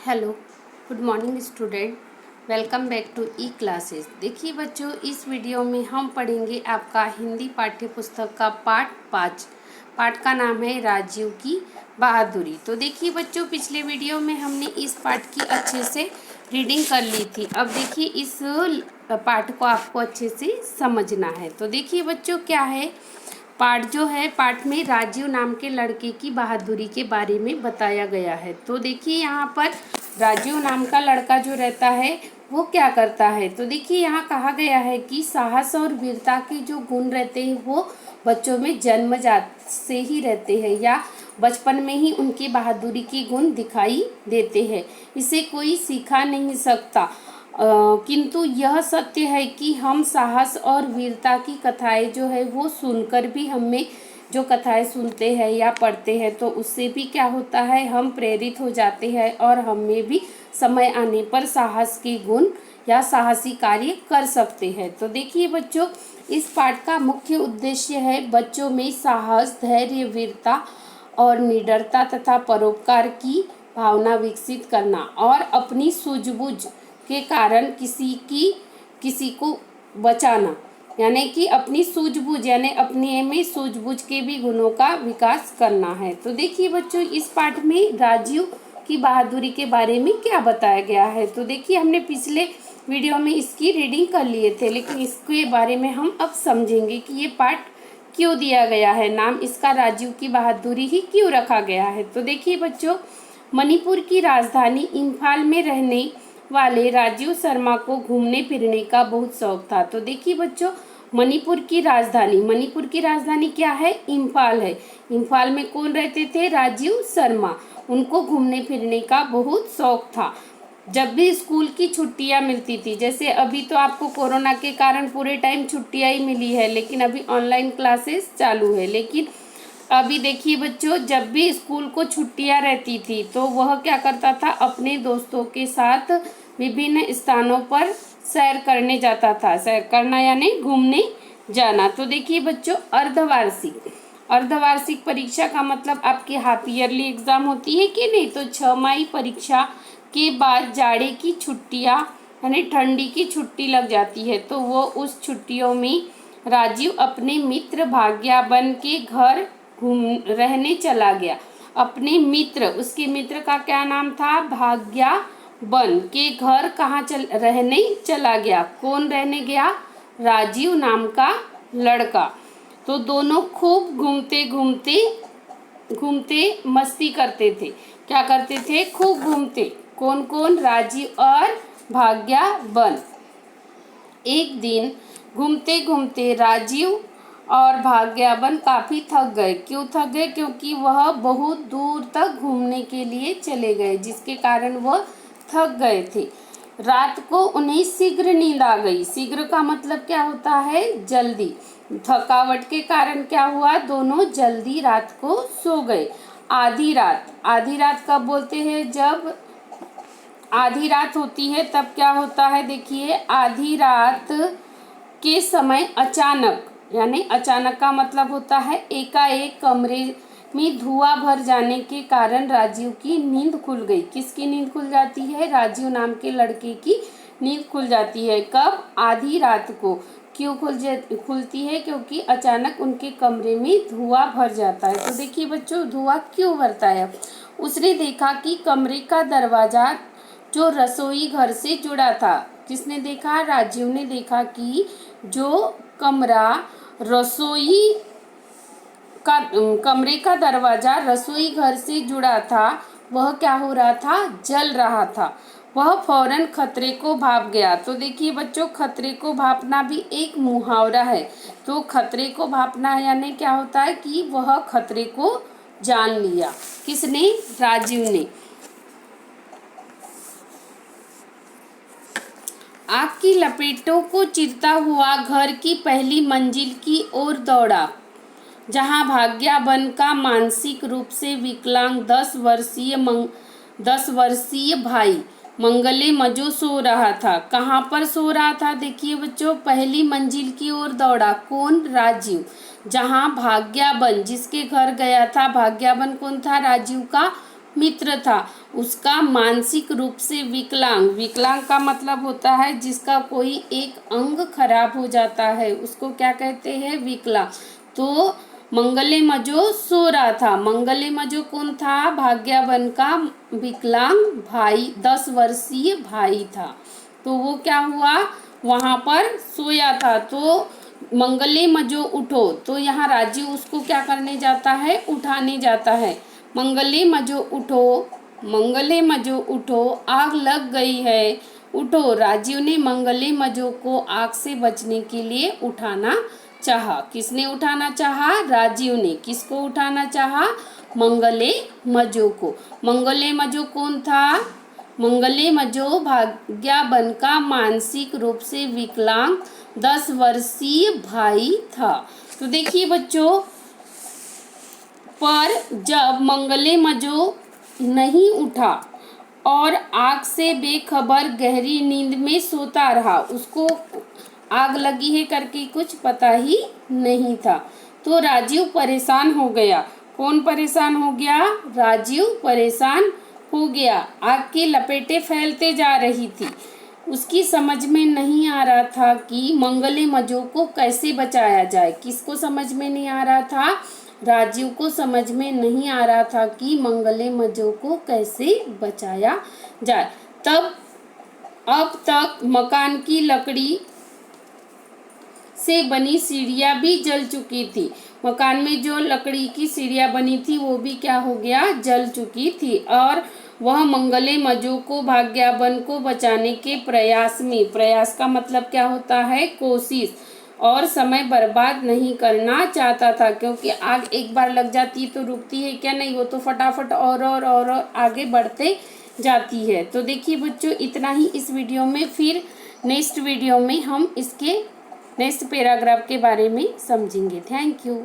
Hello, good morning student. Welcome back to E classes. देखिए बच्चों, इस वीडियो में हम पढ़ेंगे आपका हिंदी पाठ्य पुस्तक का पाठ 5। पाठ का नाम है राजीव की बहादुरी। तो देखिए बच्चों, पिछले वीडियो में हमने इस पाठ की अच्छे से रीडिंग कर ली थी। अब देखिए इस पाठ को आपको अच्छे से समझना है। तो देखिए बच्चों, क्या है पाठ जो है, पाठ में राजीव नाम के लड़के की बहादुरी के बारे में बताया गया है। तो देखिए यहाँ पर राजीव नाम का लड़का जो रहता है वो क्या करता है। तो देखिए यहाँ कहा गया है कि साहस और वीरता के जो गुण रहते हैं वो बच्चों में जन्मजात से ही रहते हैं, या बचपन में ही उनकी बहादुरी के गुण दिखाई देते हैं। इसे कोई सिखा नहीं सकता। किंतु यह सत्य है कि हम साहस और वीरता की कथाएं जो है वो सुनकर भी, हमें जो कथाएं सुनते हैं या पढ़ते हैं तो उससे भी क्या होता है, हम प्रेरित हो जाते हैं और हमें भी समय आने पर साहस के गुण या साहसी कार्य कर सकते हैं। तो देखिए बच्चों, इस पाठ का मुख्य उद्देश्य है बच्चों में साहस, धैर्य, वीरता और निडरता तथा परोपकार की भावना विकसित करना और अपनी सूझबूझ के कारण किसी को बचाना, यानी कि अपनी सूझबूझ यानी अपने में सूझबूझ के भी गुणों का विकास करना है। तो देखिए बच्चों, इस पाठ में राजीव की बहादुरी के बारे में क्या बताया गया है। तो देखिए हमने पिछले वीडियो में इसकी रीडिंग कर लिए थे, लेकिन इसके बारे में हम अब समझेंगे कि ये पाठ क्यों दिया गया है, नाम इसका राजीव की बहादुरी ही क्यों रखा गया है। तो देखिए बच्चों, मणिपुर की राजधानी इम्फाल में रहने वाले राजीव शर्मा को घूमने फिरने का बहुत शौक था। तो देखिए बच्चों, मणिपुर की राजधानी क्या है, इम्फाल है। इम्फाल में कौन रहते थे, राजीव शर्मा। उनको घूमने फिरने का बहुत शौक था। जब भी स्कूल की छुट्टियां मिलती थी, जैसे अभी तो आपको कोरोना के कारण पूरे टाइम छुट्टियां ही मिली है, लेकिन अभी ऑनलाइन क्लासेस चालू है। लेकिन अभी देखिए बच्चों, जब भी स्कूल को छुट्टियां रहती थी तो वह क्या करता था, अपने दोस्तों के साथ विभिन्न स्थानों पर सैर करने जाता था। सैर करना यानी घूमने जाना। तो देखिए बच्चों, अर्धवार्षिक परीक्षा का मतलब आपकी हाफ ईयरली एग्जाम होती है कि नहीं। तो 6 माही परीक्षा के बाद जाड़े की छुट्टियां यानी ठंडी की छुट्टी लग जाती है, तो वो उस छुट्टियों में राजीव अपने मित्र भाग्याबन के घर घूम रहने चला गया। अपने मित्र, उसके मित्र का क्या नाम था, भाग्याबन के घर कहाँ रहने चला गया। कौन रहने गया, राजीव नाम का लड़का। तो दोनों खूब घूमते मस्ती करते थे। क्या करते थे, खूब घूमते। कौन कौन, राजीव और भाग्याबन। एक दिन घूमते घूमते राजीव और भाग्याबन काफ़ी थक गए। क्यों थक गए, क्योंकि वह बहुत दूर तक घूमने के लिए चले गए, जिसके कारण वह थक गए थे। रात को उन्हें शीघ्र नींद आ गई। शीघ्र का मतलब क्या होता है, जल्दी। थकावट के कारण क्या हुआ, दोनों जल्दी रात को सो गए। आधी रात कब बोलते हैं, जब आधी रात होती है तब क्या होता है। देखिए, आधी रात के समय अचानक, यानी अचानक का मतलब होता है एकाएक कमरे में धुआं भर जाने के कारण राजीव की नींद खुल गई। किसकी नींद खुल जाती है, राजीव नाम के लड़के की नींद खुल जाती है। कब, आधी रात को। क्यों खुलती है, क्योंकि अचानक उनके कमरे में धुआं भर जाता है। तो देखिए बच्चों, धुआं क्यों भरता है। उसने देखा कि कमरे का दरवाजा जो रसोई घर से जुड़ा था, किसने देखा, राजीव ने देखा कि जो कमरे का दरवाजा रसोई घर से जुड़ा था वह क्या हो रहा था, जल रहा था। वह फौरन खतरे को भाप गया। तो देखिए बच्चों, खतरे को भापना भी एक मुहावरा है। तो खतरे को भापना यानी क्या होता है कि वह खतरे को जान लिया। किसने, राजीव ने। आग की लपेटों को चीरता हुआ घर की पहली मंजिल की ओर दौड़ा, जहां भाग्याबन का मानसिक रूप से विकलांग 10 वर्षीय भाई मंगले मजो सो रहा था। कहाँ पर सो रहा था, देखिए बच्चों, पहली मंजिल की ओर दौड़ा। कौन, राजीव। जहां भाग्याबन, जिसके घर गया था, भाग्याबन कौन था, राजीव का मित्र था। उसका मानसिक रूप से विकलांग, विकलांग का मतलब होता है जिसका कोई एक अंग खराब हो जाता है, उसको क्या कहते हैं, विकलांग। तो मंगलेमजो सो रहा था। मंगलेमजो कौन था, भाग्यवन का विकलांग भाई, 10 वर्षीय भाई था। तो वो क्या हुआ, वहाँ पर सोया था। तो मंगलेमजो उठो, तो यहाँ राजीव उसको क्या करने जाता है, उठाने जाता है। मंगलेमजो उठो, मंगलेमजो उठो, आग लग गई है, उठो। राजीव ने मंगलेमजो को आग से बचने के लिए उठाना चाहा। किसने उठाना चाहा, राजीव ने। किसको उठाना चाहा, मंगलेमजो को। मंगलेमजो कौन था, मंगलेमजो भाग्यवन का मानसिक रूप से विकलांग 10 वर्षीय भाई था। तो देखिए बच्चों, पर जब मंगलेमजो नहीं उठा और आग से बेखबर गहरी नींद में सोता रहा, उसको आग लगी है करके कुछ पता ही नहीं था, तो राजीव परेशान हो गया। कौन परेशान हो गया, राजीव परेशान हो गया। आग की लपेटें फैलते जा रही थी। उसकी समझ में नहीं आ रहा था कि मंगलेमजो को कैसे बचाया जाए। किसको समझ में नहीं आ रहा था, राजीव को समझ में नहीं आ रहा था कि मंगलेमजो को कैसे बचाया जाए। तब अब तक मकान की लकड़ी से बनी सीढ़ियाँ भी जल चुकी थी। मकान में जो लकड़ी की सीढ़ियाँ बनी थी वो भी क्या हो गया, जल चुकी थी। और वह मंगलेमजो को भाग्यवन को बचाने के प्रयास में, प्रयास का मतलब क्या होता है, कोशिश, और समय बर्बाद नहीं करना चाहता था। क्योंकि आग एक बार लग जाती है तो रुकती है क्या, नहीं, वो तो फटाफट और आगे बढ़ते जाती है। तो देखिए बच्चों, इतना ही इस वीडियो में। फिर नेक्स्ट वीडियो में हम इसके नेक्स्ट पैराग्राफ के बारे में समझेंगे। Thank you.